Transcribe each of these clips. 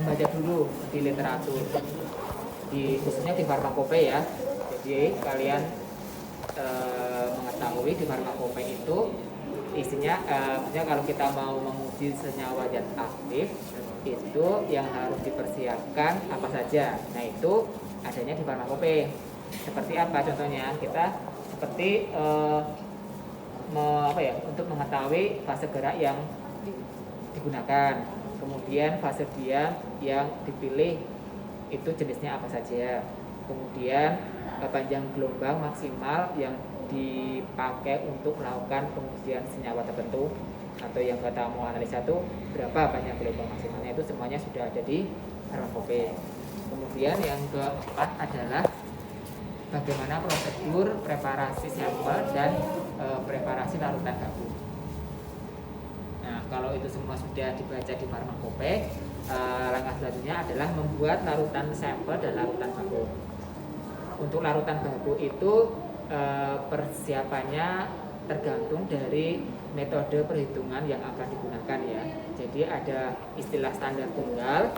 membaca dulu di literatur, khususnya di farmakope ya. Jadi kalian mengetahui di farmakope itu isinya, maksudnya kalau kita mau menguji senyawa zat aktif itu yang harus dipersiapkan apa saja. Nah itu adanya di farmakope. Seperti apa contohnya? Kita seperti untuk mengetahui fase gerak yang digunakan, kemudian fase diam yang dipilih itu jenisnya apa saja, kemudian panjang gelombang maksimal yang dipakai untuk melakukan pengujian senyawa tertentu, atau yang kata mau analisa itu berapa banyak gelombang maksimalnya, itu semuanya sudah ada di farmakope. Kemudian yang keempat adalah bagaimana prosedur preparasi sampel dan preparasi larutan baku. Nah, kalau itu semua sudah dibaca di farmakope, langkah selanjutnya adalah membuat larutan sampel dan larutan baku. Untuk larutan baku itu persiapannya tergantung dari metode perhitungan yang akan digunakan ya. Jadi ada istilah standar tunggal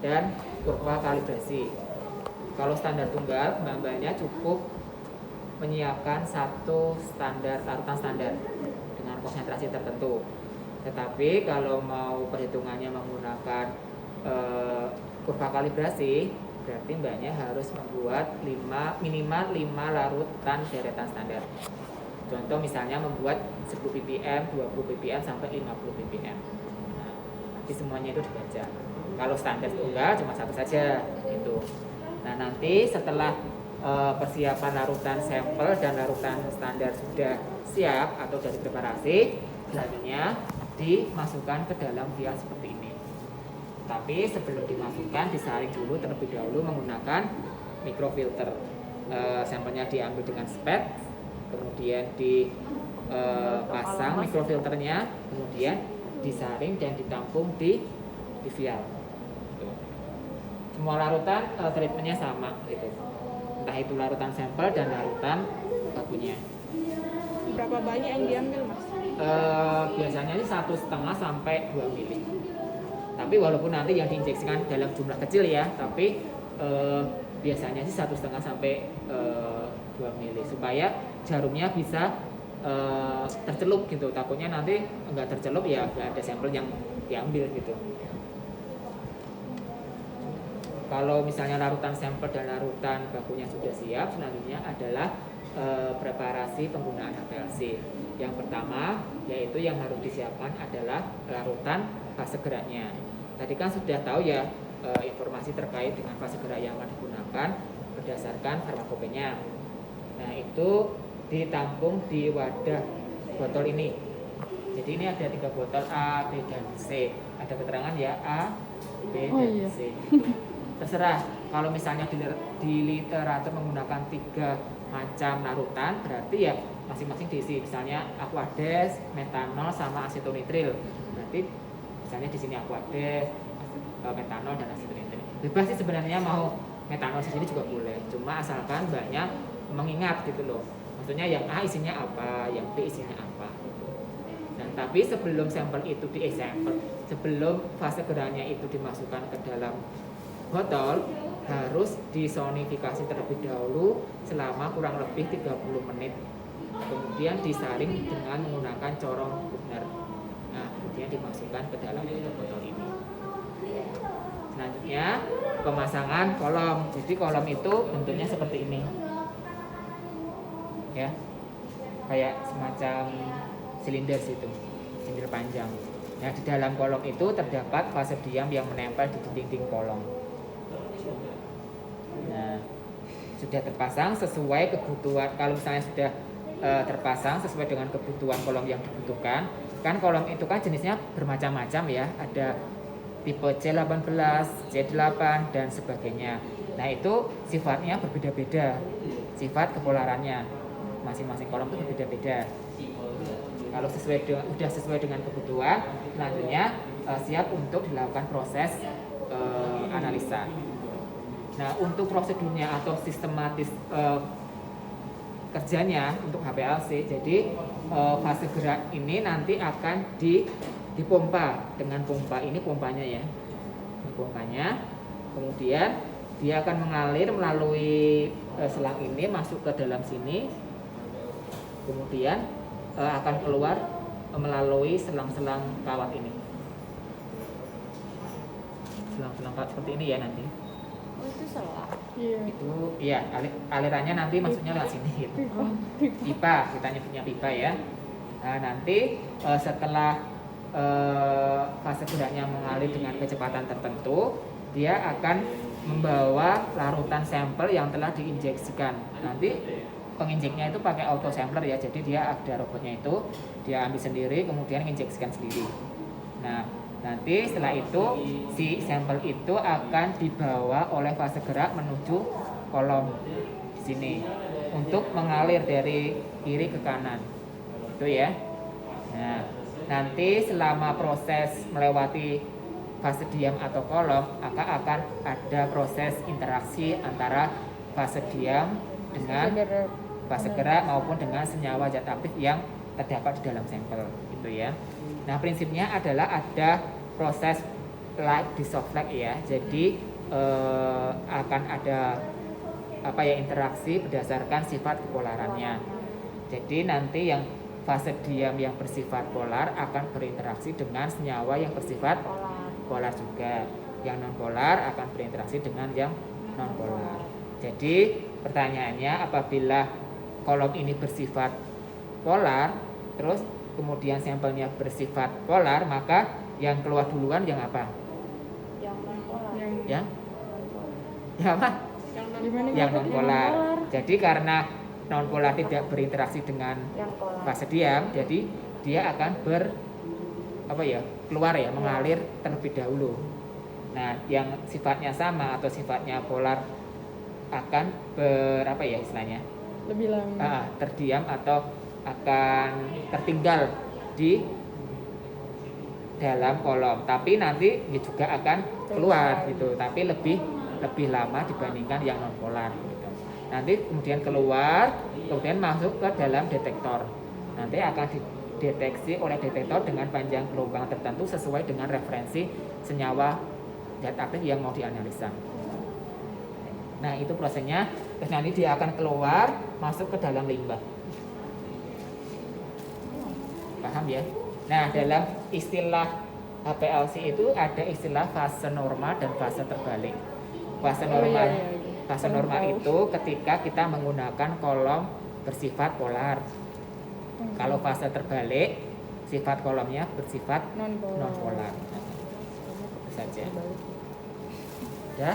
dan kurva kalibrasi. Kalau standar tunggal, mbak-mbaknya cukup menyiapkan satu standar larutan standar dengan konsentrasi tertentu. Tetapi kalau mau perhitungannya menggunakan kurva kalibrasi, berarti mbaknya harus membuat minimal 5 larutan deretan standar. Contoh misalnya membuat 10 ppm, 20 ppm sampai 50 ppm. Nah, nanti semuanya itu dibaca. Kalau standar tunggal cuma satu saja itu. Nah, nanti setelah persiapan larutan sampel dan larutan standar sudah siap atau dari preparasi, selanjutnya dimasukkan ke dalam vial seperti ini. Tapi sebelum dimasukkan disaring dulu terlebih dahulu menggunakan microfilter. Sampelnya diambil dengan spet, kemudian dipasang microfilternya, kemudian disaring dan ditampung di vial. Semua larutan treatmentnya sama gitu, entah itu larutan sampel dan larutan bakunya. Berapa banyak yang diambil mas? Biasanya sih 1,5 sampai 2 mili. Tapi walaupun nanti yang diinjeksikan dalam jumlah kecil ya, tapi biasanya sih 1,5 sampai 2 mili supaya jarumnya bisa tercelup gitu. Takutnya nanti nggak tercelup ya nggak ada sampel yang diambil gitu. Kalau misalnya larutan sampel dan larutan bakunya sudah siap, selanjutnya adalah preparasi penggunaan HPLC. Yang pertama yaitu yang harus disiapkan adalah larutan fase geraknya. Tadi kan sudah tahu ya informasi terkait dengan fase gerak yang akan digunakan berdasarkan farmakopenya. Nah itu ditampung di wadah botol ini. Jadi ini ada 3 botol A, B, dan C. Ada keterangan ya A, B, dan C. Terserah, kalau misalnya di literatur menggunakan 3 macam larutan, berarti ya masing-masing diisi. Misalnya aquades, metanol, sama asetonitril. Berarti misalnya di sini aquades, metanol, dan asetonitril. Bebas sih sebenarnya mau metanol di sini juga boleh. Cuma asalkan banyak mengingat gitu loh. Maksudnya yang A isinya apa, yang B isinya apa. Nah, tapi sebelum sampel itu sebelum fase geraknya itu dimasukkan ke dalam botol, harus disonifikasi terlebih dahulu selama kurang lebih 30 menit. Kemudian disaring dengan menggunakan corong Buchner. Nah, kemudian dimasukkan ke dalam botol ini. Selanjutnya pemasangan kolom. Jadi kolom itu bentuknya seperti ini. Ya. Kayak semacam silinder situ, silinder panjang. Nah, di dalam kolom itu terdapat fase diam yang menempel di dinding kolom. Nah, sudah terpasang sesuai kebutuhan. Kalau misalnya sudah terpasang sesuai dengan kebutuhan kolom yang dibutuhkan, kan kolom itu kan jenisnya bermacam-macam ya. Ada tipe C18, C8 dan sebagainya. Nah, itu sifatnya berbeda-beda. Sifat kepolarannya masing-masing kolom itu berbeda-beda. Kalau sudah sesuai dengan kebutuhan, selanjutnya siap untuk dilakukan proses analisa. Nah, untuk prosedurnya atau sistematis kerjanya untuk HPLC, jadi fase gerak ini nanti akan dipompa dengan pompa. Ini pompanya ya. pompanya. Kemudian dia akan mengalir melalui selang ini masuk ke dalam sini. Kemudian akan keluar melalui selang-selang kawat ini. Selang-selang kawat seperti ini ya nanti. Oh, itu salah. Iya. Itu iya alirannya nanti masuknya lewat sini gitu. Pipa, kita nyebutnya pipa ya. Nah, nanti setelah fase geraknya mengalir dengan kecepatan tertentu, dia akan membawa larutan sampel yang telah diinjeksikan. Nanti penginjeknya itu pakai auto sampler ya, jadi dia ada robotnya itu, dia ambil sendiri kemudian menginjeksikan sendiri. Nah, nanti setelah itu si sampel itu akan dibawa oleh fase gerak menuju kolom di sini untuk mengalir dari kiri ke kanan. Itu ya. Nah, nanti selama proses melewati fase diam atau kolom, maka akan ada proses interaksi antara fase diam dengan fase gerak maupun dengan senyawa zat aktif yang terdapat di dalam sampel gitu ya. Nah, prinsipnya adalah ada proses like dissolve like ya. Jadi akan ada interaksi berdasarkan sifat kepolarannya. Jadi nanti yang fase diam yang bersifat polar akan berinteraksi dengan senyawa yang bersifat polar juga. Yang non polar akan berinteraksi dengan yang non polar. Jadi pertanyaannya, apabila kolom ini bersifat polar, terus kemudian sampelnya bersifat polar, maka yang keluar duluan yang apa? Yang non polar. Yang apa? Yang non polar. Jadi karena non polar tidak berinteraksi dengan fase diam, jadi dia akan keluar ya, mengalir terlebih dahulu. Nah, yang sifatnya sama atau sifatnya polar akan istilahnya Lebih lama. terdiam atau akan tertinggal di dalam kolom, tapi nanti dia juga akan keluar gitu, tapi lebih lama dibandingkan yang non polar gitu. Nanti kemudian keluar, kemudian masuk ke dalam detektor. Nanti akan dideteksi oleh detektor dengan panjang gelombang tertentu sesuai dengan referensi senyawa zat aktif yang mau dianalisa. Nah, itu prosesnya. Terus nanti dia akan keluar, masuk ke dalam limbah. Paham ya? Nah, dalam istilah HPLC itu ada istilah fase normal dan fase terbalik. Fase normal itu ketika kita menggunakan kolom bersifat polar. Kalau fase terbalik, sifat kolomnya bersifat non polar. Itu saja. Ya.